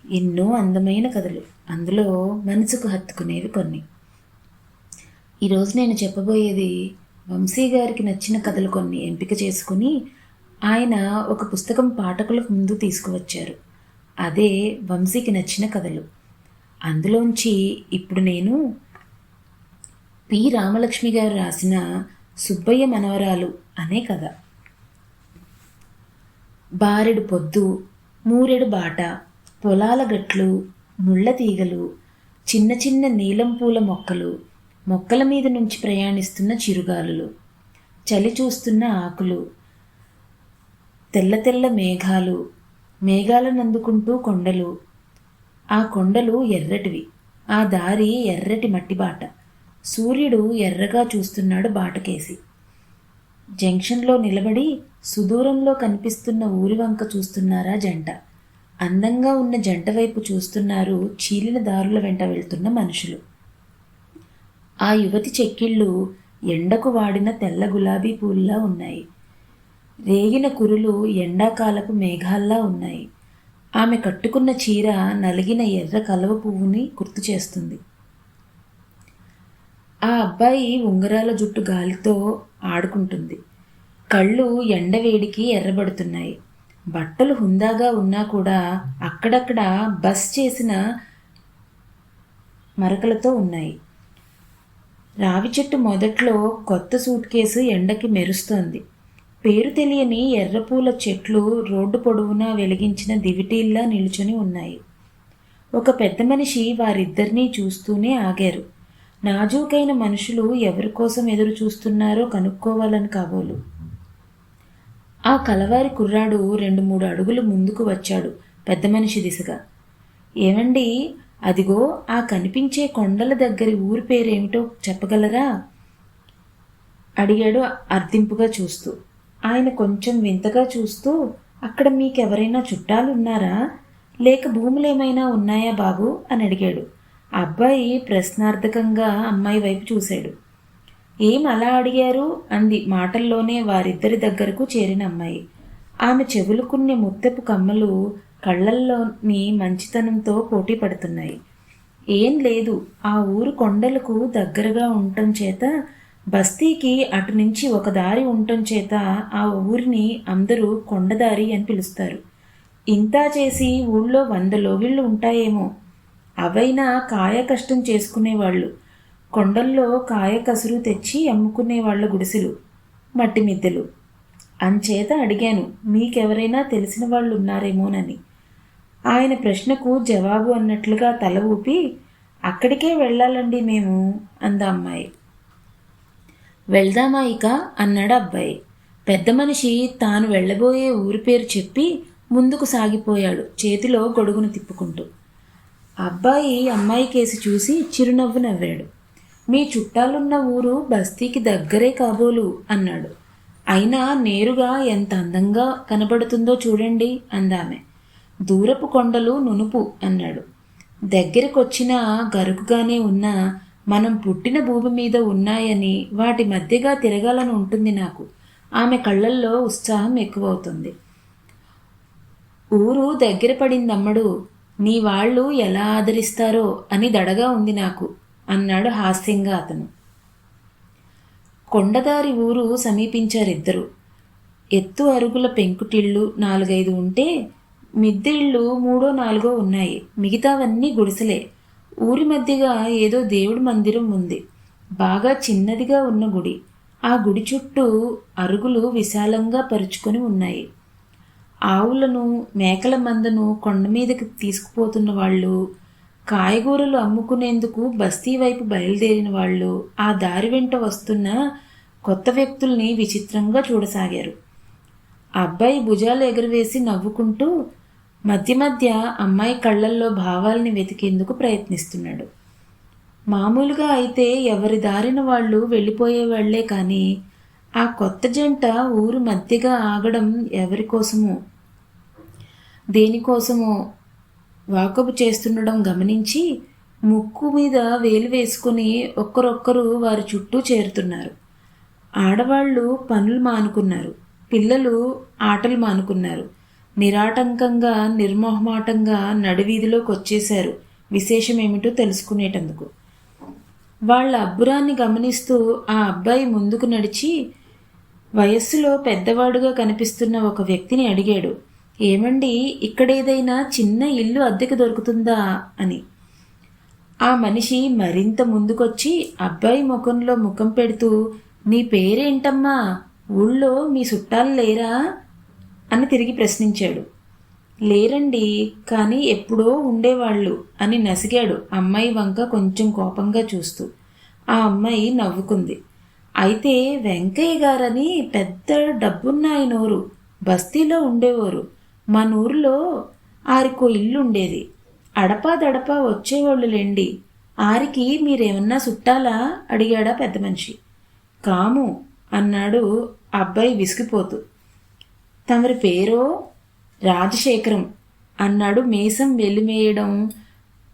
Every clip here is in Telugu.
ఎన్నో అందమైన కథలు, అందులో మనసుకు హత్తుకునేవి కొన్ని. ఈరోజు నేను చెప్పబోయేది వంశీ గారికి నచ్చిన కథలు కొన్ని ఎంపిక చేసుకుని ఆయన ఒక పుస్తకం పాఠకులకు ముందు తీసుకువచ్చారు. అదే వంశీకి నచ్చిన కథలు. అందులోంచి ఇప్పుడు నేను పి రామలక్ష్మి గారు రాసిన సుబ్బయ్య మనవరాలు అనే కథ. బారెడు పొద్దు, మూరెడు బాట, పొలాల గట్లు, ముళ్ళ తీగలు, చిన్న చిన్న నీలం పూల మొక్కలు, మొక్కల మీద నుంచి ప్రయాణిస్తున్న చిరుగాలులు, చలి చూస్తున్న ఆకులు, తెల్ల తెల్ల మేఘాలు, మేఘాలను అందుకుంటూ కొండలు, ఆ కొండలు ఎర్రటివి, ఆ దారి ఎర్రటి మట్టి బాట. సూర్యుడు ఎర్రగా చూస్తున్నాడు బాటకేసి. జంక్షన్లో నిలబడి సుదూరంలో కనిపిస్తున్న ఊరి వంక చూస్తున్నారా జంట. అందంగా ఉన్న జంట వైపు చూస్తున్నారు చీలిన దారుల వెంట వెళ్తున్న మనుషులు. ఆ యువతి చెక్కిళ్ళు ఎండకు వాడిన తెల్ల గులాబీ పూల్లా ఉన్నాయి. రేగిన కురులు ఎండాకాలపు మేఘాల్లా ఉన్నాయి. ఆమె కట్టుకున్న చీర నలిగిన ఎర్ర కలవ పువ్వుని గుర్తు చేస్తుంది. ఆ అబ్బాయి ఉంగరాల జుట్టు గాలితో ఆడుకుంటుంది. కళ్ళు ఎండవేడికి ఎర్రబడుతున్నాయి. బట్టలు హుందాగా ఉన్నా కూడా అక్కడక్కడ బస్ చేసిన మరకలతో ఉన్నాయి. రావి చెట్టు మొదట్లో కొత్త సూట్ కేసు ఎండకి మెరుస్తోంది. పేరు తెలియని ఎర్రపూల చెట్లు రోడ్డు పొడవునా వెలిగించిన దివిటీల్లా నిలుచుని ఉన్నాయి. ఒక పెద్ద మనిషి వారిద్దరినీ చూస్తూనే ఆగారు. నాజూకైన మనుషులు ఎవరి కోసం ఎదురు చూస్తున్నారో కనుక్కోవాలని కాబోలు. ఆ కలవారి కుర్రాడు 2-3 అడుగులు ముందుకు వచ్చాడు పెద్ద మనిషి దిశగా. ఏమండి, అదిగో ఆ కనిపించే కొండల దగ్గరి ఊరి పేరేమిటో చెప్పగలరా? అడిగాడు అర్థింపుగా చూస్తూ. ఆయన కొంచెం వింతగా చూస్తూ, అక్కడ మీకెవరైనా చుట్టాలున్నారా, లేక భూములేమైనా ఉన్నాయా బాబు అని అడిగాడు. అబ్బాయి ప్రశ్నార్థకంగా అమ్మాయి వైపు చూశాడు. ఏం అలా అడిగారు అంది మాటల్లోనే వారిద్దరి దగ్గరకు చేరిన అమ్మాయి. ఆమె చెవులుకున్న ముత్తెపు కమ్మలు కళ్ళల్లోని మంచితనంతో పోటీ పడుతున్నాయి. ఏం లేదు, ఆ ఊరు కొండలకు దగ్గరగా ఉండటం చేత, బస్తీకి అటు నుంచి ఒక దారి ఉండటం చేత ఆ ఊరిని అందరూ కొండదారి అని పిలుస్తారు. ఇంతా చేసి ఊళ్ళో 100 లోగిళ్ళు ఉంటాయేమో. అవైనా కాయ కష్టం చేసుకునేవాళ్ళు. కొండల్లో కాయ కసురు తెచ్చి అమ్ముకునే వాళ్ళ గుడిసెలు, మట్టి మిద్దెలు. అంచేత అడిగాను, మీకెవరైనా తెలిసిన వాళ్ళు ఉన్నారేమోనని. ఆయన ప్రశ్నకు జవాబు అన్నట్లుగా తల ఊపి, అక్కడికే వెళ్ళాలండి మేము అంద అమ్మాయి. వెళ్దామా ఇక అన్నాడు అబ్బాయి. పెద్ద మనిషి తాను వెళ్ళబోయే ఊరి పేరు చెప్పి ముందుకు సాగిపోయాడు చేతిలో గొడుగును తిప్పుకుంటూ. అబ్బాయి అమ్మాయి కేసి చూసి చిరునవ్వు నవ్వాడు. మీ చుట్టాలున్న ఊరు బస్తీకి దగ్గరే కాబోలు అన్నాడు. అయినా నేరుగా ఎంత అందంగా కనబడుతుందో చూడండి అందామె. దూరపు కొండలు నునుపు అన్నాడు. దగ్గరకొచ్చినా గరుకుగానే ఉన్నా మనం పుట్టిన భూమి మీద ఉన్నాయని వాటి మధ్యగా తిరగాలని ఉంటుంది నాకు. ఆమె కళ్ళల్లో ఉత్సాహం ఎక్కువవుతుంది. ఊరు దగ్గర పడిందమ్మడు, నీ వాళ్ళు ఎలా ఆదరిస్తారో అని దడగా ఉంది నాకు అన్నాడు హాస్యంగా అతను. కొండదారి ఊరు సమీపించారిద్దరు. ఎత్తు అరుగుల పెంకుటిళ్ళు 4-5 ఉంటే మిద్దె ఇళ్ళు 3-4 ఉన్నాయి. మిగతావన్నీ గుడిసెలే. ఊరి మధ్యగా ఏదో దేవుడి మందిరం ఉంది. బాగా చిన్నదిగా ఉన్న గుడి. ఆ గుడి చుట్టూ అరుగులు విశాలంగా పరుచుకొని ఉన్నాయి. ఆవులను, మేకల మందను కొండ మీదకి తీసుకుపోతున్న వాళ్ళు, కాయగూరలు అమ్ముకునేందుకు బస్తీ వైపు బయలుదేరిన వాళ్ళు ఆ దారి వెంట వస్తున్న కొత్త వ్యక్తుల్ని విచిత్రంగా చూడసాగారు. అబ్బాయి భుజాలు ఎగురవేసి నవ్వుకుంటూ మధ్య మధ్య అమ్మాయి కళ్ళల్లో భావాల్ని వెతికేందుకు ప్రయత్నిస్తున్నాడు. మామూలుగా అయితే ఎవరి దారిన వాళ్ళు వెళ్ళిపోయేవాళ్లే కానీ ఆ కొత్త జంట ఊరు మధ్యగా ఆగడం ఎవరికోసమో దేనికోసమో వాకబు చేస్తుండడం గమనించి ముక్కు మీద వేలు వేసుకుని ఒక్కరొక్కరు వారి చుట్టూ చేరుతున్నారు. ఆడవాళ్ళు పనులు మానుకున్నారు. పిల్లలు ఆటలు మానుకున్నారు. నిరాటంకంగా నిర్మోహమాటంగా నడివీధిలోకి వచ్చేశారు విశేషమేమిటో తెలుసుకునేటందుకు. వాళ్ళ అబ్బురాన్ని గమనిస్తూ ఆ అబ్బాయి ముందుకు నడిచి వయస్సులో పెద్దవాడుగా కనిపిస్తున్న ఒక వ్యక్తిని అడిగాడు, ఏమండి, ఇక్కడేదైనా చిన్న ఇల్లు అద్దెకు దొరుకుతుందా అని. ఆ మనిషి మరింత ముందుకొచ్చి అబ్బాయి ముఖంలో ముఖం పెడుతూ, నీ పేరేంటమ్మా, ఊళ్ళో మీ చుట్టాలు లేరా అని తిరిగి ప్రశ్నించాడు. లేరండి, కానీ ఎప్పుడో ఉండేవాళ్ళు అని నసిగాడు అమ్మాయి వంక కొంచెం కోపంగా చూస్తూ. ఆ అమ్మాయి నవ్వుకుంది. అయితే వెంకయ్య గారని పెద్ద డబ్బున్నాయనోరు బస్తీలో ఉండేవారు. మన ఊరిలో ఆరికో ఇల్లుండేది. అడపాదడపా వచ్చేవాళ్ళులేండి. ఆరికి మీరేమన్నా చుట్టాలా అడిగాడా పెద్ద మనిషి. కాము అన్నాడు అబ్బాయి విసిగిపోతూ. తమరి పేరో? రాజశేఖరం అన్నాడు మీసం వెలిమేయడం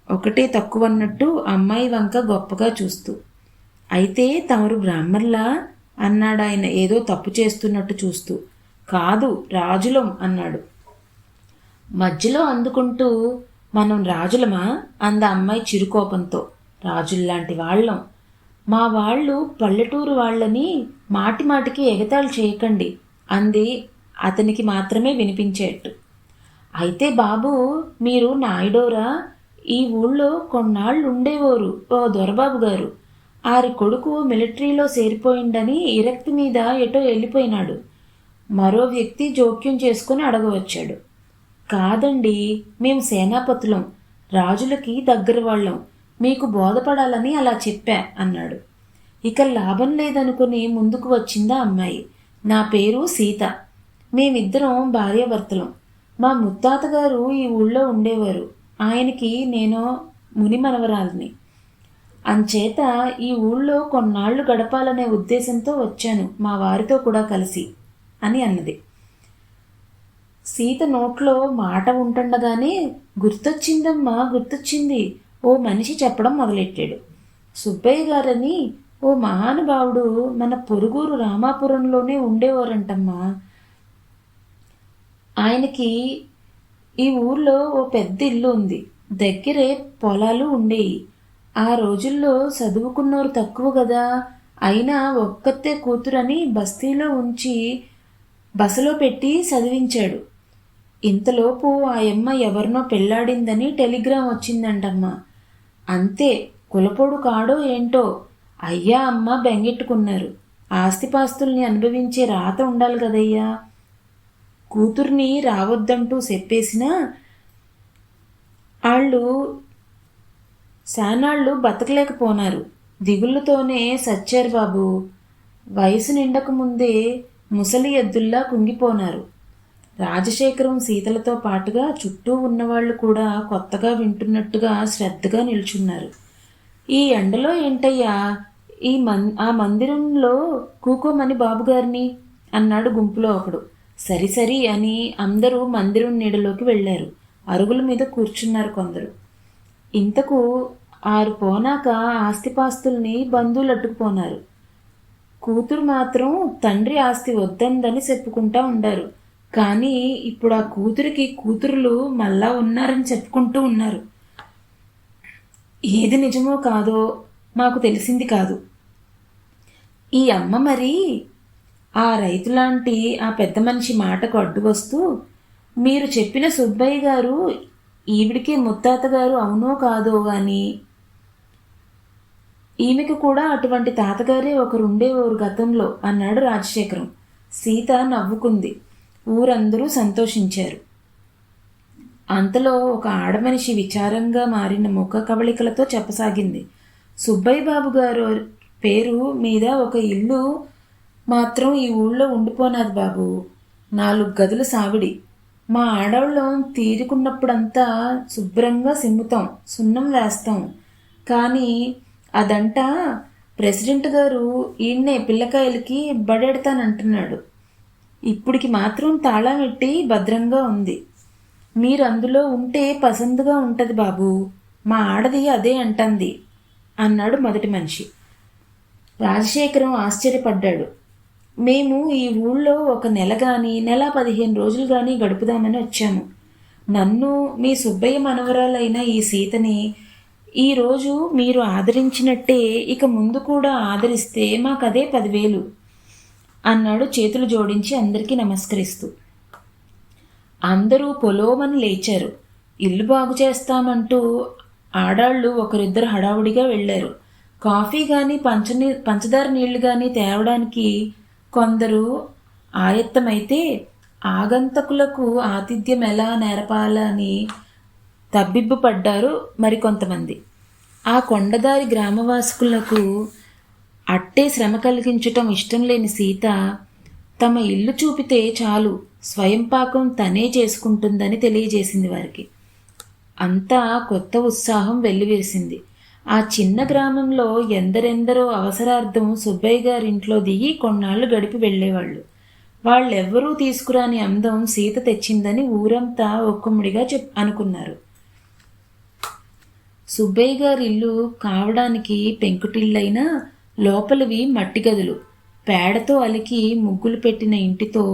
ఒకటే తక్కువన్నట్టు అమ్మాయి వంక గొప్పగా చూస్తూ. అయితే తమరు బ్రాహ్మణులా అన్నాడాయన ఏదో తప్పు చేస్తున్నట్టు చూస్తూ. కాదు, రాజులం అన్నాడు మధ్యలో అందుకుంటూ. మనం రాజులమా అంద అమ్మాయి చిరుకోపంతో. రాజుల్లాంటి వాళ్ళం. మా వాళ్ళు పల్లెటూరు వాళ్ళని మాటి మాటికి ఎగతాళి చేయకండి అంది అతనికి మాత్రమే వినిపించేట్టు. అయితే బాబు, మీరు నాయుడోరా? ఈ ఊళ్ళో కొన్నాళ్ళు ఉండేవారు ఓ దొరబాబు గారు. ఆరి కొడుకు మిలిటరీలో చేరిపోయిండని ఇరక్తి మీద ఎటో వెళ్ళిపోయినాడు. మరో వ్యక్తి జోక్యం చేసుకుని అడగవచ్చాడు. కాదండి, మేము సేనాపతులం, రాజులకి దగ్గర వాళ్ళం, మీకు బోధపడాలని అలా చెప్పా అన్నాడు. ఇక లాభం లేదనుకుని ముందుకు వచ్చిందా అమ్మాయి. నా పేరు సీత. మేమిద్దరం భార్యాభర్తలం. మా ముత్తాతగారు ఈ ఊళ్ళో ఉండేవారు. ఆయనకి నేను ముని మనవరాలిని. అంచేత ఈ ఊళ్ళో కొన్నాళ్లు గడపాలనే ఉద్దేశంతో వచ్చాను, మా వారితో కూడా కలిసి అని అన్నది. సీత నోట్లో మాట ఉంటుండగానే గుర్తొచ్చిందమ్మా, గుర్తొచ్చింది ఓ మనిషి చెప్పడం మొదలెట్టాడు. సుబ్బయ్య గారని ఓ మహానుభావుడు మన పొరుగురు రామాపురంలోనే ఉండేవారంటమ్మా. ఆయనకి ఈ ఊర్లో ఓ పెద్ద ఇల్లు ఉంది. దగ్గరే పొలాలు ఉండేవి. ఆ రోజుల్లో చదువుకున్నోరు తక్కువ కదా, అయినా ఒక్కతే కూతురని బస్తీలో ఉంచి బసలో పెట్టి చదివించాడు. ఇంతలోపు ఆ అమ్మ ఎవరినో పెళ్లాడిందని టెలిగ్రామ్ వచ్చిందంటమ్మా. అంతే, కులపోడు కాడో ఏంటో అయ్యా అమ్మ బెంగెట్టుకున్నారు. ఆస్తిపాస్తుల్ని అనుభవించే రాత ఉండాలి కదయ్యా. కూతుర్ని రావద్దంటూ చెప్పేసినా వాళ్ళు శానాళ్ళు బతకలేకపోనారు. దిగుళ్ళతోనే సచ్చారు బాబు. వయసు నిండకముందే ముసలి ఎద్దుల్లా కుంగిపోనారు. రాజశేఖరం సీతలతో పాటుగా చుట్టూ ఉన్నవాళ్లు కూడా కొత్తగా వింటున్నట్టుగా శ్రద్ధగా నిల్చున్నారు. ఈ ఎండలో ఏంటయ్యా ఆ మందిరంలో కూకోమని బాబుగారిని అన్నాడు గుంపులో ఒకడు. సరి అని అందరూ మందిరం నీడలోకి వెళ్లారు. అరుగుల మీద కూర్చున్నారు కొందరు. ఇంతకు 6 పోనాక ఆస్తిపాస్తుల్ని బంధువులు అడ్డుకుపోనారు. కూతురు మాత్రం తండ్రి ఆస్తి వద్దందని చెప్పుకుంటా ఉండారు. కానీ ఇప్పుడు ఆ కూతురికి కూతురులు మళ్ళా ఉన్నారని చెప్పుకుంటూ ఉన్నారు. ఏది నిజమో కాదో మాకు తెలిసింది కాదు. ఈ అమ్మ మరి ఆ రైతులాంటి ఆ పెద్ద మనిషి మాటకు అడ్డు వస్తూ, మీరు చెప్పిన సుబ్బయ్య గారు ఈవిడికి ముత్తాతగారు అవునో కాదో గాని ఈమెకు కూడా అటువంటి తాతగారే ఒకరుండేవారు గతంలో అన్నాడు రాజశేఖరం. సీత నవ్వుకుంది. ఊరందరూ సంతోషించారు. అంతలో ఒక ఆడమనిషి విచారంగా మారిన ముఖ కవళికలతో చెప్పసాగింది. సుబ్బయ్య బాబు గారు పేరు మీద ఒక ఇల్లు మాత్రం ఈ ఊళ్ళో ఉండిపోనాది బాబు. 4 గదులు సావిడి. మా ఆడవాళ్ళం తీరుకున్నప్పుడంతా శుభ్రంగా సిమ్ముతాం, సున్నం వేస్తాం. కానీ అదంటా ప్రెసిడెంట్ గారు ఈయన్నే పిల్లకాయలకి బడెడతానంటున్నాడు. ఇప్పుడికి మాత్రం తాళం పెట్టి భద్రంగా ఉంది. మీరు అందులో ఉంటే పసందుగా ఉంటది బాబు. మా ఆడది అదే అంటంది అన్నాడు మొదటి మనిషి. రాజశేఖరం ఆశ్చర్యపడ్డాడు. మేము ఈ ఊళ్ళో ఒక నెల కానీ నెల 15 రోజులు కానీ గడుపుదామని వచ్చాము. నన్ను మీ సుబ్బయ్య మనవరాలైన ఈ సీతని ఈరోజు మీరు ఆదరించినట్టే ఇక ముందు కూడా ఆదరిస్తే మాకదే 10,000 అన్నాడు చేతులు జోడించి అందరికీ నమస్కరిస్తూ. అందరూ పొలోమని లేచారు. ఇల్లు బాగు చేస్తామంటూ ఆడాళ్ళు ఒకరిద్దరు హడావుడిగా వెళ్ళారు. కాఫీ కానీ పంచదార నీళ్లు కానీ తేవడానికి కొందరు ఆయత్తమైతే ఆగంతకులకు ఆతిథ్యం ఎలా నేర్పాలని తబ్బిబ్బు పడ్డారు మరికొంతమంది. ఆ కొండదారి గ్రామవాసుకులకు అట్టే శ్రమ కలిగించటం ఇష్టం లేని సీత తమ ఇల్లు చూపితే చాలు స్వయం పాకం తనే చేసుకుంటుందని తెలియజేసింది వారికి. అంతా కొత్త ఉత్సాహం వెల్లివిరిసింది. ఆ చిన్న గ్రామంలో ఎందరెందరో అవసరార్థం సుబ్బయ్య గారింట్లో దిగి కొన్నాళ్లు గడిపి వెళ్ళేవాళ్ళు. వాళ్ళెవ్వరూ తీసుకురాని అందం సీత తెచ్చిందని ఊరంతా ఒక్కముడిగా అనుకున్నారు. సుబ్బయ్య గారి ఇల్లు కావడానికి పెంకుటిళ్ళైనా లోపలివి మట్టి గదులు. పేడతో అలికి ముగ్గులు పెట్టిన ఇంటితో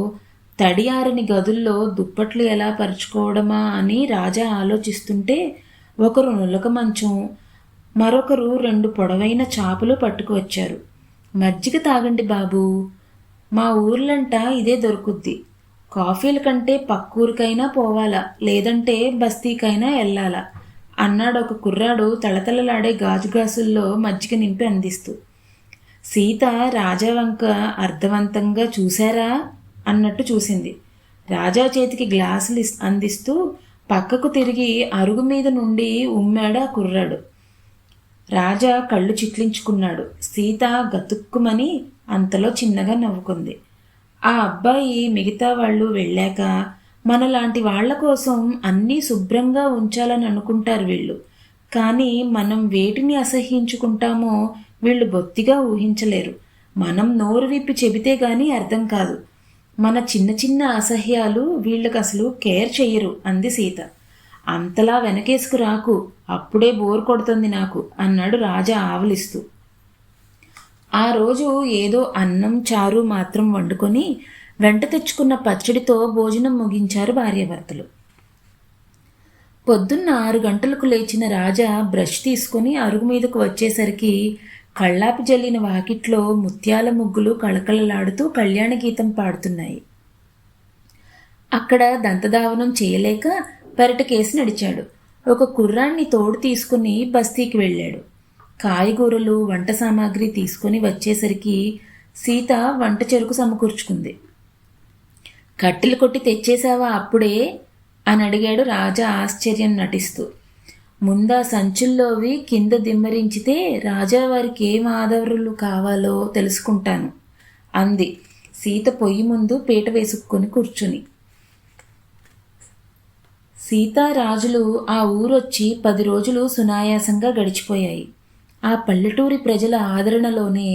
తడియారని గదుల్లో దుప్పట్లు ఎలా పరుచుకోవడమా అని రాజా ఆలోచిస్తుంటే ఒకరు నులక మంచం, మరొకరు 2 పొడవైన చాపలు పట్టుకువచ్చారు. మజ్జిగ తాగండి బాబూ, మా ఊర్లంట ఇదే దొరుకుద్ది. కాఫీల కంటే పక్కూరికైనా పోవాలా, లేదంటే బస్తీకైనా వెళ్ళాలా అన్నాడు ఒక కుర్రాడు తళతళలాడే గాజుగాసుల్లో మజ్జిగ నింపి అందిస్తూ. సీత రాజా వంక అర్థవంతంగా చూశారా అన్నట్టు చూసింది. రాజా చేతికి గ్లాసులు అందిస్తూ పక్కకు తిరిగి అరుగు మీద నుండి ఉమ్మాడు ఆ కుర్రాడు. రాజా కళ్ళు చిట్లించుకున్నాడు. సీత గతుక్కుమని అంతలో చిన్నగా నవ్వుకుంది. ఆ అబ్బాయి మిగతా వాళ్ళు వెళ్ళాక మనలాంటి వాళ్ల కోసం అన్నీ శుభ్రంగా ఉంచాలని అనుకుంటారు వీళ్ళు. కానీ మనం వేటిని అసహ్యించుకుంటామో వీళ్ళు బొత్తిగా ఊహించలేరు. మనం నోరు విప్పి చెబితే గానీ అర్థం కాదు. మన చిన్న చిన్న అసహ్యాలు వీళ్ళకి అసలు కేర్ చెయ్యరు అంది సీత. అంతలా వెనకేసుకు రాకు, అప్పుడే బోర్ కొడుతుంది నాకు అన్నాడు రాజా ఆవలిస్తూ. ఆ రోజు ఏదో అన్నం చారు మాత్రం వండుకొని వెంట తెచ్చుకున్న పచ్చడితో భోజనం ముగించారు భార్యాభర్తలు. పొద్దున్న 6 గంటలకు లేచిన రాజా బ్రష్ తీసుకుని అరుగు మీదకు వచ్చేసరికి కళ్ళాపి జల్లిన వాకిట్లో ముత్యాల ముగ్గులు కళకళలాడుతూ కళ్యాణ గీతం పాడుతున్నాయి. అక్కడ దంతధావనం చేయలేక పెరటకేసి నడిచాడు. ఒక కుర్రాన్ని తోడు తీసుకుని బస్తీకి వెళ్ళాడు. కాయగూరలు వంట సామాగ్రి తీసుకుని వచ్చేసరికి సీత వంట చెరుకు సమకూర్చుకుంది. కట్టెలు కొట్టి తెచ్చేశావా అప్పుడే అని అడిగాడు రాజా ఆశ్చర్యం నటిస్తూ. ముందా సంచుల్లోవి కింద దిమ్మరించితే రాజావారికి ఏం ఆదరులు కావాలో తెలుసుకుంటాను అంది సీత పొయ్యి ముందు పీట వేసుకుని కూర్చుని. సీతారాజులు ఆ ఊరొచ్చి 10 రోజులు సునాయాసంగా గడిచిపోయాయి. ఆ పల్లెటూరి ప్రజల ఆదరణలోనే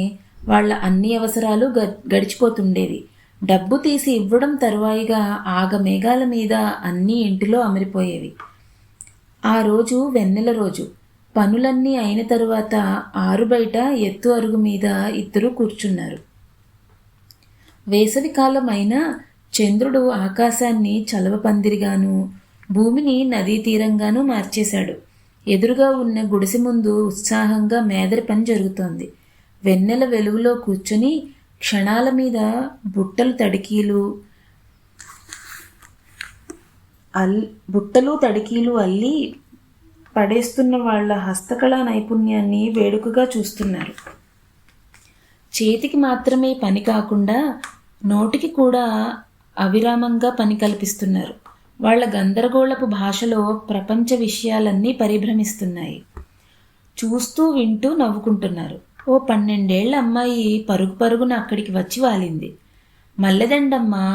వాళ్ల అన్ని అవసరాలు గడిచిపోతుండేవి. డబ్బు తీసి ఇవ్వడం తరువాయిగా ఆగమేఘాల మీద అన్నీ ఇంటిలో అమరిపోయేవి. ఆ రోజు వెన్నెల రోజు. పనులన్నీ అయిన తరువాత ఆరుబయట ఎత్తు అరుగు మీద ఇద్దరు కూర్చున్నారు. వేసవికాలం అయినా చంద్రుడు ఆకాశాన్ని చలవ పందిరిగాను భూమిని నదీ తీరంగానూ మార్చేశాడు. ఎదురుగా ఉన్న గుడిసె ముందు ఉత్సాహంగా మేదరి పని జరుగుతోంది. వెన్నెల వెలుగులో కూర్చుని క్షణాల మీద బుట్టలు తడికీలు అల్లి పడేస్తున్న వాళ్ల హస్తకళా నైపుణ్యాన్ని వేడుకగా చూస్తున్నారు. చేతికి మాత్రమే పని కాకుండా నోటికి కూడా అవిరామంగా పని కల్పిస్తున్నారు. వాళ్ల గందరగోళపు భాషలో ప్రపంచ విషయాలన్నీ పరిభ్రమిస్తున్నాయి. చూస్తూ వింటూ నవ్వుకుంటున్నారు. ఓ 12 ఏళ్ల అమ్మాయి పరుగు పరుగున అక్కడికి వచ్చి వాలింది. మల్లెదండమ్మా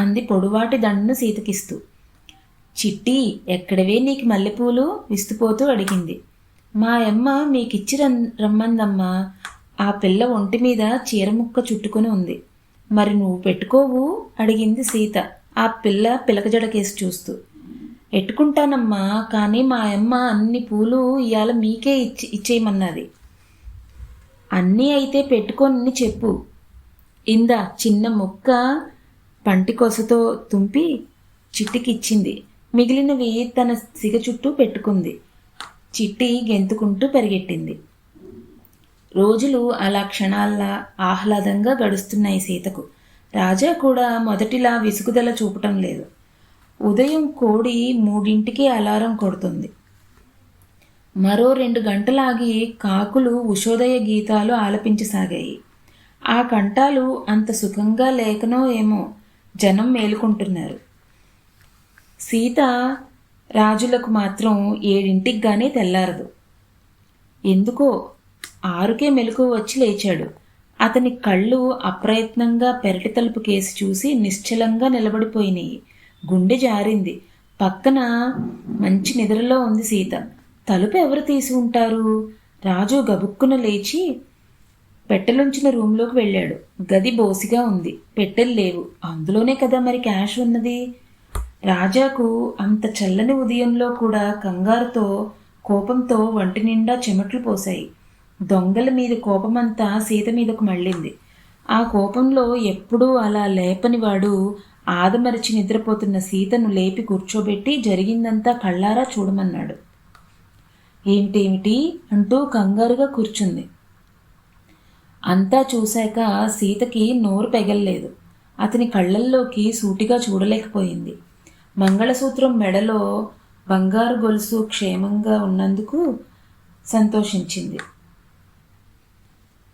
అంది పొడువాటి దండను సీతకిస్తూ. చిట్టి, ఎక్కడవే నీకు మల్లెపూలు విస్తుపోతూ అడిగింది. మా అమ్మ మీకిచ్చి రమ్మందమ్మా. ఆ పిల్ల ఒంటి మీద చీరముక్క చుట్టుకుని ఉంది. మరి నువ్వు పెట్టుకోవు అడిగింది సీత ఆ పిల్ల పిలకజడకేసి చూస్తూ. ఎట్టుకుంటానమ్మా, కానీ మా అమ్మ అన్ని పూలు ఇవాళ మీకే ఇచ్చేయమన్నది. అన్నీ అయితే పెట్టుకొని చెప్పు. ఇందా చిన్న ముక్క పంటికొసతో తుంపి చిట్టికిచ్చింది. మిగిలినవి తన సిగ చుట్టూ పెట్టుకుంది. చిట్టి గెంతుకుంటూ పరిగెట్టింది. రోజులు అలా క్షణాల్లా ఆహ్లాదంగా గడుస్తున్నాయి సీతకు. రాజా కూడా మొదటిలా విసుగుదల చూపటం లేదు. ఉదయం కోడి 3ంటికి అలారం కొడుతుంది. మరో 2 గంటలాగి కాకులు ఉషోదయ గీతాలు ఆలపించసాగాయి. ఆ కంఠాలు అంత సుఖంగా లేకనో ఏమో జనం మేలుకుంటున్నారు. సీత రాజులకు మాత్రం 7ంటికి గానీ తెల్లారదు. ఎందుకో 6కే మెలకువ వచ్చి లేచాడు. అతని కళ్ళు అప్రయత్నంగా పెరటి తలుపు కేసి చూసి నిశ్చలంగా నిలబడిపోయినాయి. గుండె జారింది. పక్కన మంచి నిద్రలో ఉంది సీత. తలుపు ఎవరు తీసి ఉంటారు? రాజు గబుక్కున లేచి పెట్టెలుంచిన రూంలోకి వెళ్ళాడు. గది బోసిగా ఉంది. పెట్టెలు లేవు. అందులోనే కదా మరి క్యాష్ ఉన్నది. రాజాకు అంత చల్లని ఉదయంలో కూడా కంగారుతో కోపంతో వంటి నిండా చెమట్లు పోశాయి. దొంగల మీద కోపమంతా సీత మీదకు మళ్ళింది. ఆ కోపంలో ఎప్పుడూ అలా లేపనివాడు ఆదమరిచి నిద్రపోతున్న సీతను లేపి కూర్చోబెట్టి జరిగిందంతా కళ్ళారా చూడమన్నాడు. ఏమిటేమిటి అంటూ కంగారుగా కూర్చుంది. అంతా చూశాక సీతకి నోరు పెగల్లేదు. అతని కళ్ళల్లోకి సూటిగా చూడలేకపోయింది. మంగళసూత్రం మెడలో బంగారు గొలుసు క్షేమంగా ఉన్నందుకు సంతోషించింది.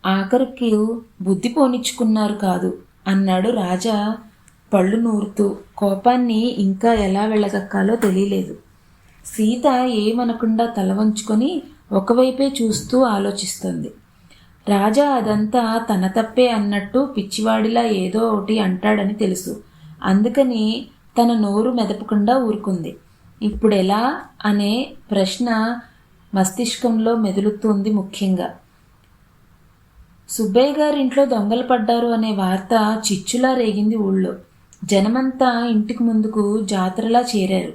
ఆఖరికి బుద్ధి పోనిచ్చుకున్నారు కాదు అన్నాడు రాజా పళ్ళు నూరుతూ. కోపాన్ని ఇంకా ఎలా వెళ్ళగక్కాలో తెలియలేదు. సీత ఏమనకుండా తల వంచుకొని ఒకవైపే చూస్తూ ఆలోచిస్తుంది. రాజా అదంతా తన తప్పే అన్నట్టు పిచ్చివాడిలా ఏదో ఒకటి అంటాడని తెలుసు. అందుకని తన నోరు మెదపకుండా ఊరుకుంది. ఇప్పుడెలా అనే ప్రశ్న మస్తిష్కంలో మెదులుతుంది. ముఖ్యంగా సుబ్బయ్య గారింట్లో దొంగలు పడ్డారు అనే వార్త చిచ్చులా రేగింది ఊళ్ళో. జనమంతా ఇంటికి ముందుకు జాతరలా చేరారు.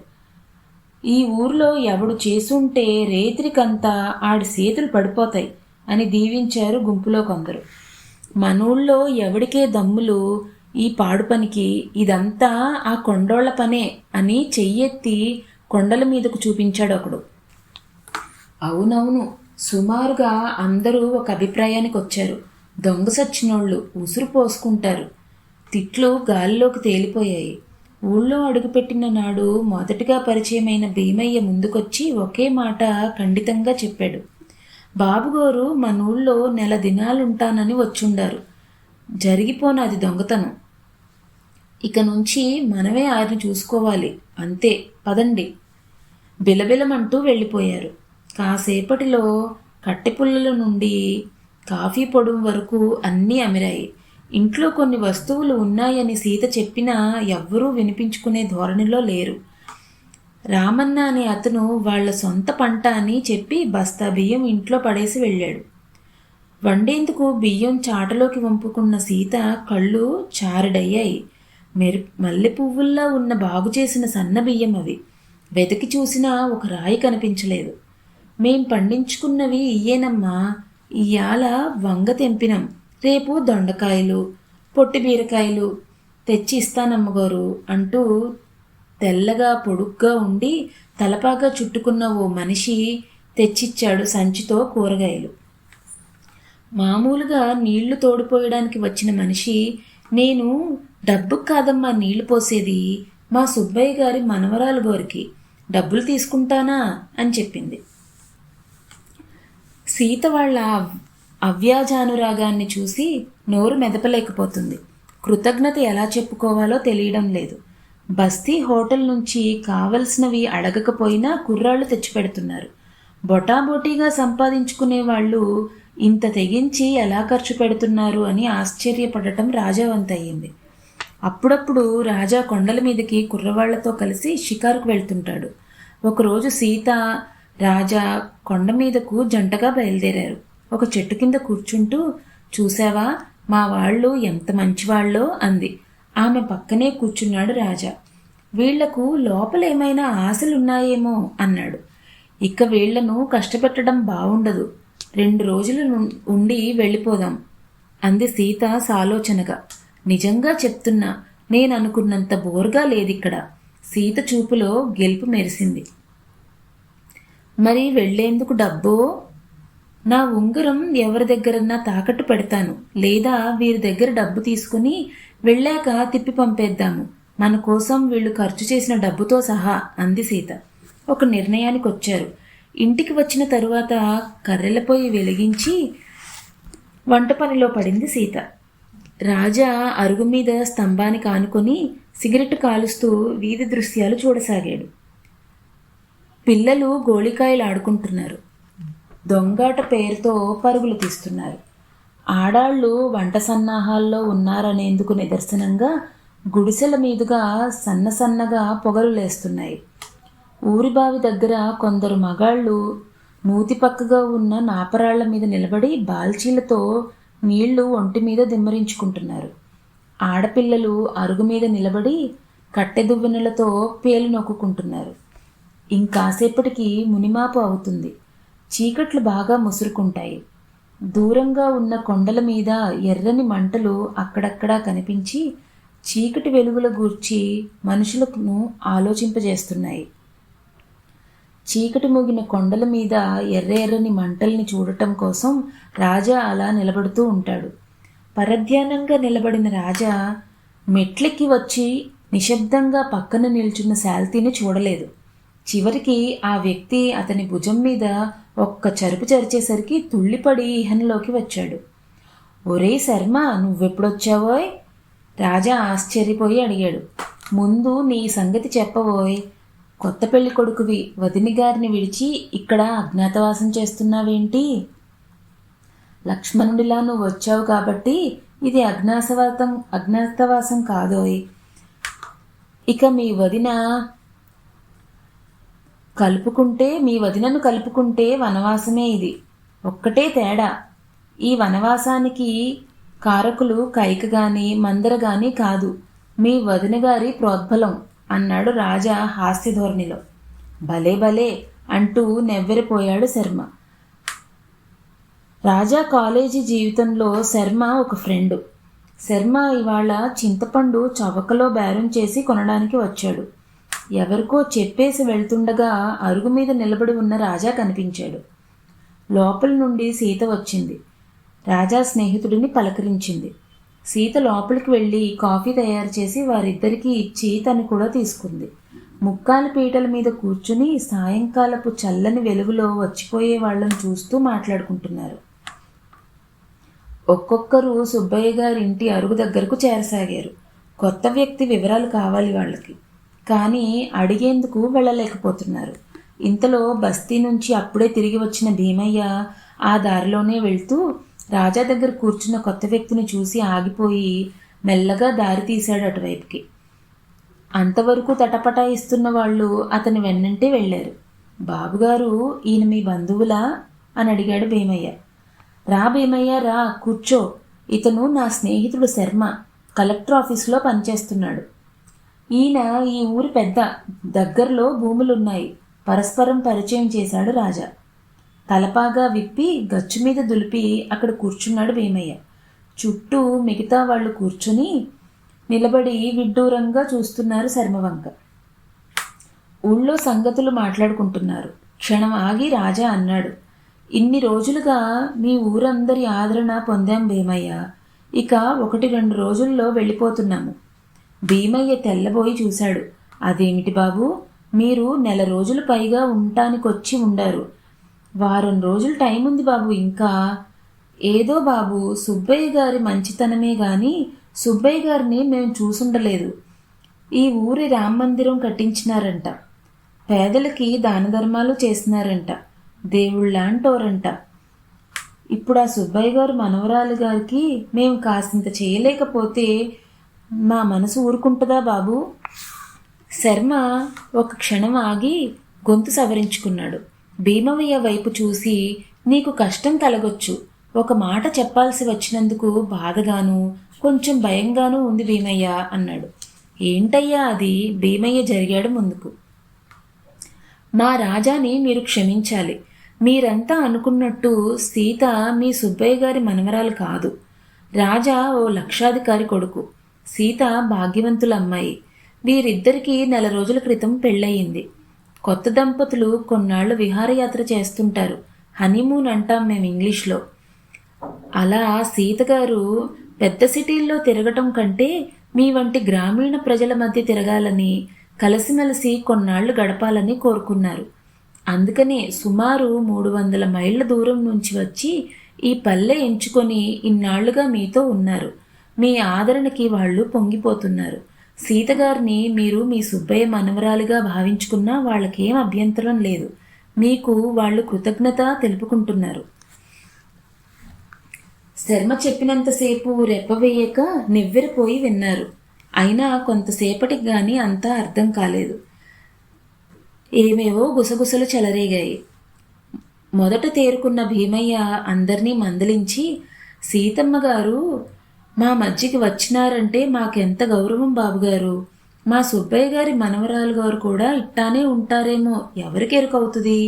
ఈ ఊర్లో ఎవడు చేసుంటే రేత్రికంతా ఆడి చేతులు పడిపోతాయి అని దీవించారు గుంపులో కొందరు. మనూళ్ళో ఎవడికే దమ్ములు ఈ పాడు పనికి, ఇదంతా ఆ కొండోళ్ల పనే అని చెయ్యెత్తి కొండల మీదకు చూపించాడు ఒకడు. అవునవును, సుమారుగా అందరూ ఒక అభిప్రాయానికి వచ్చారు. దొంగ సచ్చినోళ్ళు ఉసురు పోసుకుంటారు. తిట్లు గాలిలోకి తేలిపోయాయి. ఊళ్ళో అడుగుపెట్టిన నాడు మొదటిగా పరిచయమైన భీమయ్య ముందుకొచ్చి ఒకే మాట ఖండితంగా చెప్పాడు. బాబుగారు మనూళ్ళో 1 నెల దినాలుంటానని వచ్చుండారు. జరిగిపోనాది దొంగతనం. ఇక నుంచి మనమే ఆయన్ని చూసుకోవాలి. అంతే, పదండి. బిలబిలమంటూ వెళ్ళిపోయారు. కాసేపటిలో కట్టెపుల్లల నుండి కాఫీ పొడం వరకు అన్నీ అమిరాయి. ఇంట్లో కొన్ని వస్తువులు ఉన్నాయని సీత చెప్పినా ఎవ్వరూ వినిపించుకునే ధోరణిలో లేరు. రామన్న అనే అతను వాళ్ల సొంత పంట అని చెప్పి బస్తా బియ్యం ఇంట్లో పడేసి వెళ్ళాడు. వండేందుకు బియ్యం చాటలోకి వంపుకున్న సీత కళ్ళు చారడయ్యాయి. మల్లె పువ్వుల్లా ఉన్న బాగు చేసిన సన్న బియ్యం అవి. వెతికి చూసినా ఒక రాయి కనిపించలేదు. మేం పండించుకున్నవి ఇయ్యేనమ్మా. ఇయాల వంగ తెంపినం, రేపు దొండకాయలు, పొట్టి బీరకాయలు తెచ్చి ఇస్తానమ్మగారు అంటూ తెల్లగా పొడుగ్గా ఉండి తలపాగా చుట్టుకున్న ఓ మనిషి తెచ్చిచ్చాడు సంచితో కూరగాయలు. మామూలుగా నీళ్లు తోడిపోయడానికి వచ్చిన మనిషి, నేను డబ్బుకు కాదమ్మా నీళ్లు పోసేది, మా సుబ్బయ్య గారి మనవరాలు గారికి డబ్బులు తీసుకుంటానా అని చెప్పింది. సీత వాళ్ళ అవ్యాజానురాగాన్ని చూసి నోరు మెదపలేకపోతుంది. కృతజ్ఞత ఎలా చెప్పుకోవాలో తెలియడం లేదు. బస్తీ హోటల్ నుంచి కావలసినవి అడగకపోయినా కుర్రాళ్ళు తెచ్చిపెడుతున్నారు. బొటాబొటీగా సంపాదించుకునే వాళ్ళు ఇంత తెగించి ఎలా ఖర్చు పెడుతున్నారు అని ఆశ్చర్యపడటం రాజావంతయ్యింది. అప్పుడప్పుడు రాజా కొండల మీదకి కుర్రవాళ్లతో కలిసి షికారుకు వెళ్తుంటాడు. ఒకరోజు సీత, రాజా కొండ మీదకు జంటగా బయలుదేరారు. ఒక చెట్టు కింద కూర్చుంటూ, చూసావా మా వాళ్ళు ఎంత మంచివాళ్ళో అంది. ఆమె పక్కనే కూర్చున్నాడు రాజా. వీళ్లకు లోపలేమైనా ఆశలున్నాయేమో అన్నాడు. ఇక వీళ్లను కష్టపెట్టడం బావుండదు, 2 రోజులు ఉండి వెళ్ళిపోదాం అంది సీత సాలోచనగా. నిజంగా చెప్తున్నా, నేననుకున్నంత బోర్గా లేదిక్కడ. సీత చూపులో గెలుపు మెరిసింది. మరి వెళ్లేందుకు డబ్బో? నా ఉంగరం ఎవరి దగ్గరన్నా తాకట్టు పెడతాను, లేదా వీరి దగ్గర డబ్బు తీసుకుని వెళ్ళాక తిప్పి పంపేద్దాము. మన కోసం వీళ్ళు ఖర్చు చేసిన డబ్బుతో సహా అంది సీత. ఒక నిర్ణయానికి వచ్చారు. ఇంటికి వచ్చిన తరువాత కర్రెల పొయ్యి వెలిగించి వంట పనిలో పడింది సీత. రాజా అరుగు మీద స్తంభానికి ఆనుకొని సిగరెట్ కాలుస్తూ వీధి దృశ్యాలు చూడసాగాడు. పిల్లలు గోళికాయలు ఆడుకుంటున్నారు. దొంగాట పేరుతో పరుగులు తీస్తున్నారు. ఆడాళ్ళు వంట సన్నాహాల్లో ఉన్నారనేందుకు నిదర్శనంగా గుడిసెల మీదుగా సన్నసన్నగా పొగలు లేస్తున్నాయి. ఊరిబావి దగ్గర కొందరు మగాళ్ళు నూతి పక్కగా ఉన్న నాపరాళ్ల మీద నిలబడి బాల్చీలతో నీళ్లు ఒంటి మీద దిమ్మరించుకుంటున్నారు. ఆడపిల్లలు అరుగు మీద నిలబడి కట్టెదువ్వెనలతో పేలు నొక్కుంటున్నారు. ఇంకాసేపటికి మునిమాపు అవుతుంది. చీకట్లు బాగా ముసురుకుంటాయి. దూరంగా ఉన్న కొండల మీద ఎర్రని మంటలు అక్కడక్కడా కనిపించి చీకటి వెలుగుల గూర్చి మనుషులను ఆలోచింపజేస్తున్నాయి. చీకటి మూగిన కొండల మీద ఎర్రని మంటల్ని చూడటం కోసం రాజా అలా నిలబడుతూ ఉంటాడు. పరధ్యానంగా నిలబడిన రాజా మెట్లెక్కి వచ్చి నిశ్శబ్దంగా పక్కన నిల్చున్న శాల్తీని చూడలేదు. చివరికి ఆ వ్యక్తి అతని భుజం మీద ఒక్క చరుపు చరిచేసరికి తుళ్ళిపడి ఇహంలోకి వచ్చాడు. ఒరే శర్మ, నువ్వెప్పుడొచ్చావోయ్? రాజా ఆశ్చర్యపోయి అడిగాడు. ముందు నీ సంగతి చెప్పబోయ్. కొత్త పెళ్లి కొడుకువి, వదిని గారిని విడిచి ఇక్కడ అజ్ఞాతవాసం చేస్తున్నావేంటి? లక్ష్మణుడిలా నువ్వు వచ్చావు కాబట్టి ఇది అజ్ఞాతవాసం కాదోయ్. ఇక మీ వదినను కలుపుకుంటే వనవాసమే. ఇది ఒక్కటే తేడా. ఈ వనవాసానికి కారకులు కైక గాని మందర గాని కాదు, మీ వదిన గారి ప్రోద్బలం అన్నాడు రాజా హాస్య ధోరణిలో. భలే భలే అంటూ నెవ్వెరపోయాడు శర్మ. రాజా కాలేజీ జీవితంలో శర్మ ఒక ఫ్రెండు. శర్మ ఇవాళ చింతపండు చవకలో బేరం చేసి కొనడానికి వచ్చాడు. ఎవరికో చెప్పేసి వెళ్తుండగా అరుగు మీద నిలబడి ఉన్న రాజా కనిపించాడు. లోపల నుండి సీత వచ్చింది. రాజా స్నేహితుడిని పలకరించింది. సీత లోపలికి వెళ్ళి కాఫీ తయారు చేసి వారిద్దరికీ ఇచ్చి తను కూడా తీసుకుంది. ముక్కాలి పీటల మీద కూర్చుని సాయంకాలపు చల్లని వెలుగులో వచ్చిపోయే వాళ్ళని చూస్తూ మాట్లాడుకుంటున్నారు. ఒక్కొక్కరు సుబ్బయ్య గారి ఇంటి అరుగు దగ్గరకు చేరసాగారు. కొత్త వ్యక్తి వివరాలు కావాలి వాళ్ళకి, కానీ అడిగేందుకు వెళ్ళలేకపోతున్నారు. ఇంతలో బస్తీ నుంచి అప్పుడే తిరిగి వచ్చిన భీమయ్య ఆ దారిలోనే వెళ్తూ రాజా దగ్గర కూర్చున్న కొత్త వ్యక్తిని చూసి ఆగిపోయి మెల్లగా దారి తీశాడు అటువైపుకి. అంతవరకు తటపటాయిస్తున్న వాళ్ళు అతని వెన్నంటే వెళ్ళారు. బాబుగారు, ఈయన మీ బంధువులా అని అడిగాడు భీమయ్య. రా భీమయ్య, రా కూర్చో. ఇతను నా స్నేహితుడు శర్మ, కలెక్టర్ ఆఫీసులో పనిచేస్తున్నాడు. ఈయన ఈ ఊరి పెద్ద, దగ్గరలో భూములున్నాయి. పరస్పరం పరిచయం చేశాడు రాజా. తలపాగా విప్పి గచ్చు మీద దులిపి అక్కడ కూర్చున్నాడు భీమయ్య. చుట్టూ మిగతా వాళ్ళు కూర్చుని నిలబడి విడ్డూరంగా చూస్తున్నారు శర్మవంక. ఊళ్ళో సంగతులు మాట్లాడుకుంటున్నారు. క్షణం ఆగి రాజా అన్నాడు, ఇన్ని రోజులుగా మీ ఊరందరి ఆదరణ పొందాం భీమయ్య. ఇక 1-2 రోజుల్లో వెళ్ళిపోతున్నాము. భీమయ్య తెల్లబోయి చూశాడు. అదేమిటి బాబు, మీరు 1 నెల రోజులు పైగా ఉండటానికొచ్చి ఉండారు. వారం రోజులు టైం ఉంది బాబు. ఇంకా ఏదో బాబు, సుబ్బయ్య గారి మంచితనమే గాని సుబ్బయ్య గారిని మేము చూసుండలేదు. ఈ ఊరి రామమందిరం కట్టించినారంట, పేదలకి దాన ధర్మాలు చేసినారంట, దేవుళ్ళంటోరంట. ఇప్పుడు ఆ సుబ్బయ్య గారు మనవరాలు గారికి మేము కాసింత చేయలేకపోతే మా మనసు ఊరుకుంటుందా బాబు? శర్మ ఒక క్షణం ఆగి గొంతు సవరించుకున్నాడు. భీమయ్య వైపు చూసి, నీకు కష్టం కలగొచ్చు. ఒక మాట చెప్పాల్సి వచ్చినందుకు బాధగాను కొంచెం భయంగానూ ఉంది భీమయ్య అన్నాడు. ఏంటయ్యా అది? భీమయ్య జరిగాడు ముందుకు. మా రాజాని మీరు క్షమించాలి. మీరంతా అనుకున్నట్టు సీత మీ సుబ్బయ్య గారి మనవరాలు కాదు. రాజా ఓ లక్షాధికారి కొడుకు, సీత భాగ్యవంతుల అమ్మాయి. వీరిద్దరికీ నెల రోజుల క్రితం పెళ్ళయింది. కొత్త దంపతులు కొన్నాళ్లు విహారయాత్ర చేస్తుంటారు. హనీమూన్ అంటాం మేము ఇంగ్లీష్లో. అలా సీతగారు పెద్ద సిటీల్లో తిరగటం కంటే మీ వంటి గ్రామీణ ప్రజల మధ్య తిరగాలని, కలిసిమెలిసి కొన్నాళ్లు గడపాలని కోరుకున్నారు. అందుకనే సుమారు 300 మైళ్ళ దూరం నుంచి వచ్చి ఈ పల్లె ఎంచుకొని ఇన్నాళ్లుగా మీతో ఉన్నారు. మీ ఆదరణకి వాళ్ళు పొంగిపోతున్నారు. సీతగారిని మీరు మీ సుబ్బయ్య మనవరాలుగా భావించుకున్నా వాళ్ళకేం అభ్యంతరం లేదు. మీకు వాళ్ళు కృతజ్ఞత తెలుపుకుంటున్నారు. శర్మ చెప్పినంతసేపు రెప్పవేయక నివ్వెరపోయి విన్నారు. అయినా కొంతసేపటికి గాని అంతా అర్థం కాలేదు. ఏమేవో గుసగుసలు చెలరేగాయి. మొదట తేరుకున్న భీమయ్య అందర్నీ మందలించి, సీతమ్మ గారు మా మధ్యకి వచ్చినారంటే మాకెంత గౌరవం బాబుగారు. మా సుబ్బయ్య గారి మనవరాలు గారు కూడా ఇట్టానే ఉంటారేమో, ఎవరికెరుకవుతుంది.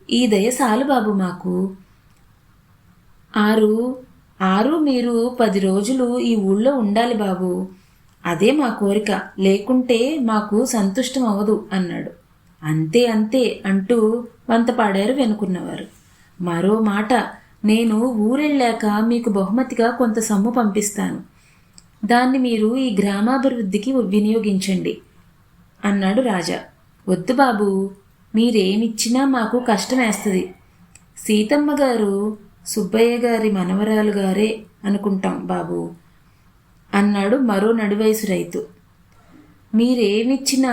ఈ దయ సాలు బాబు మాకు. ఆరు మీరు 10 రోజులు ఈ ఊళ్ళో ఉండాలి బాబు. అదే మా కోరిక, లేకుంటే మాకు సంతుష్టం అవ్వదు అన్నాడు. అంతే అంతే అంటూ వంతపాడారు వెనుకున్నవారు. మరో మాట, నేను ఊరెళ్ళాక మీకు బహుమతిగా కొంత సొమ్ము పంపిస్తాను. దాన్ని మీరు ఈ గ్రామాభివృద్ధికి వినియోగించండి అన్నాడు రాజా. వద్దు బాబు, మీరేమిచ్చినా మాకు కష్టమేస్తుంది. సీతమ్మ గారు సుబ్బయ్య గారి మనవరాలు గారే అనుకుంటాం బాబు అన్నాడు మరో నడివయసు రైతు. మీరేమిచ్చినా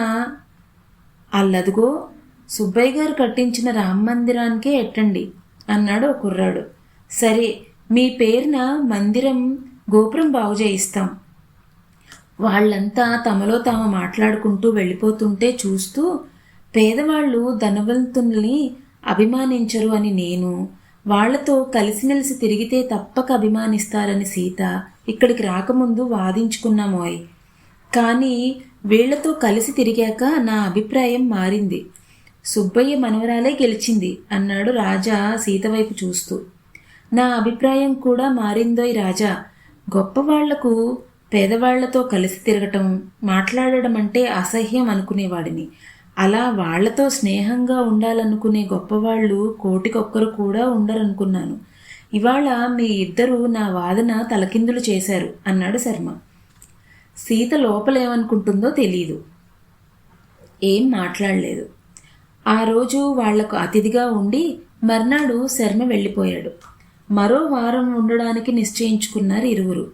అల్లదుగో సుబ్బయ్య గారు కట్టించిన రామ మందిరానికే ఎట్టండి అన్నాడు ఒక కుర్రాడు. సరే, మీ పేరున మందిరం గోపురం బాగు చేయిస్తాం. వాళ్ళంతా తమలో తాము మాట్లాడుకుంటూ వెళ్ళిపోతుంటే చూస్తూ, పేదవాళ్ళు ధనవంతుల్ని అభిమానించరు అని నేను, వాళ్లతో కలిసిమెలిసి తిరిగితే తప్పక అభిమానిస్తారని సీత ఇక్కడికి రాకముందు వాదించుకున్నామోయ్. కానీ వీళ్లతో కలిసి తిరిగాక నా అభిప్రాయం మారింది. సుబ్బయ్య మనవరాలే గెలిచింది అన్నాడు రాజా సీత వైపు చూస్తూ. నా అభిప్రాయం కూడా మారిందోయ్ రాజా. గొప్పవాళ్లకు పేదవాళ్లతో కలిసి తిరగటం, మాట్లాడడం అంటే అసహ్యం అనుకునేవాడిని. అలా వాళ్లతో స్నేహంగా ఉండాలనుకునే గొప్పవాళ్లు కోటికొక్కరు కూడా ఉండరనుకున్నాను. ఇవాళ మీ ఇద్దరూ నా వాదన తలకిందులు చేశారు అన్నాడు శర్మ. సీత లోపలేమనుకుంటుందో తెలీదు. ఏం మాట్లాడలేదు. ఆ రోజు వాళ్లకు అతిథిగా ఉండి మర్నాడు శర్మ వెళ్ళిపోయాడు. మరో వారం ఉండడానికి నిశ్చయించుకున్నారు ఇరువురు.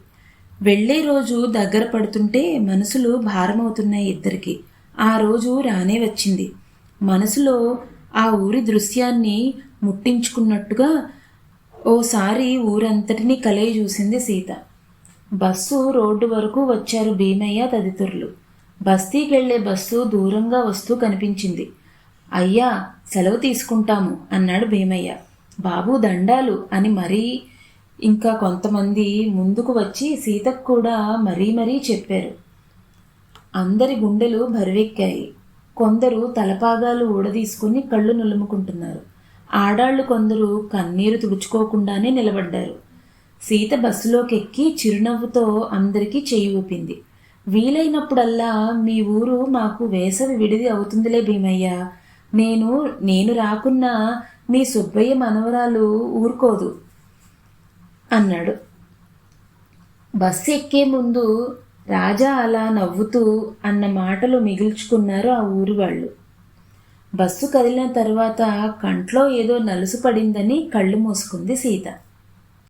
వెళ్లే రోజు దగ్గర పడుతుంటే మనసులు భారమవుతున్నాయి ఇద్దరికి. ఆ రోజు రానే వచ్చింది. మనసులో ఆ ఊరి దృశ్యాన్ని ముట్టించుకున్నట్టుగా ఓసారి ఊరంతటినీ కలయి చూసింది సీత. బస్సు రోడ్డు వరకు వచ్చారు భీమయ్య తదితరులు. బస్తీకెళ్లే బస్సు దూరంగా వస్తూ కనిపించింది. అయ్యా, సెలవు తీసుకుంటాము అన్నాడు భీమయ్య. బాబు దండాలు అని మరీ ఇంకా కొంతమంది ముందుకు వచ్చి సీతకు కూడా మరీ చెప్పారు. అందరి గుండెలు బరువెక్కాయి. కొందరు తలపాగాలు ఊడదీసుకుని కళ్ళు నులుముకుంటున్నారు. ఆడాళ్లు కొందరు కన్నీరు తుడుచుకోకుండానే నిలబడ్డారు. సీత బస్సులోకి ఎక్కి చిరునవ్వుతో అందరికీ చెయ్యి ఊపింది. వీలైనప్పుడల్లా మీ ఊరు మాకు వేసవి విడిది అవుతుందిలే భీమయ్య. నేను రాకున్నా మీ సుబ్బయ్య మనవరాలు ఊరుకోదు అన్నాడు. బస్సు ఎక్కే ముందు రాజా అలా నవ్వుతూ అన్న మాటలు మిగిల్చుకున్నారు ఆ ఊరి వాళ్ళు. బస్సు కదిలిన తర్వాత కంట్లో ఏదో నలుసు పడిందని కళ్ళు మూసుకుంది సీత.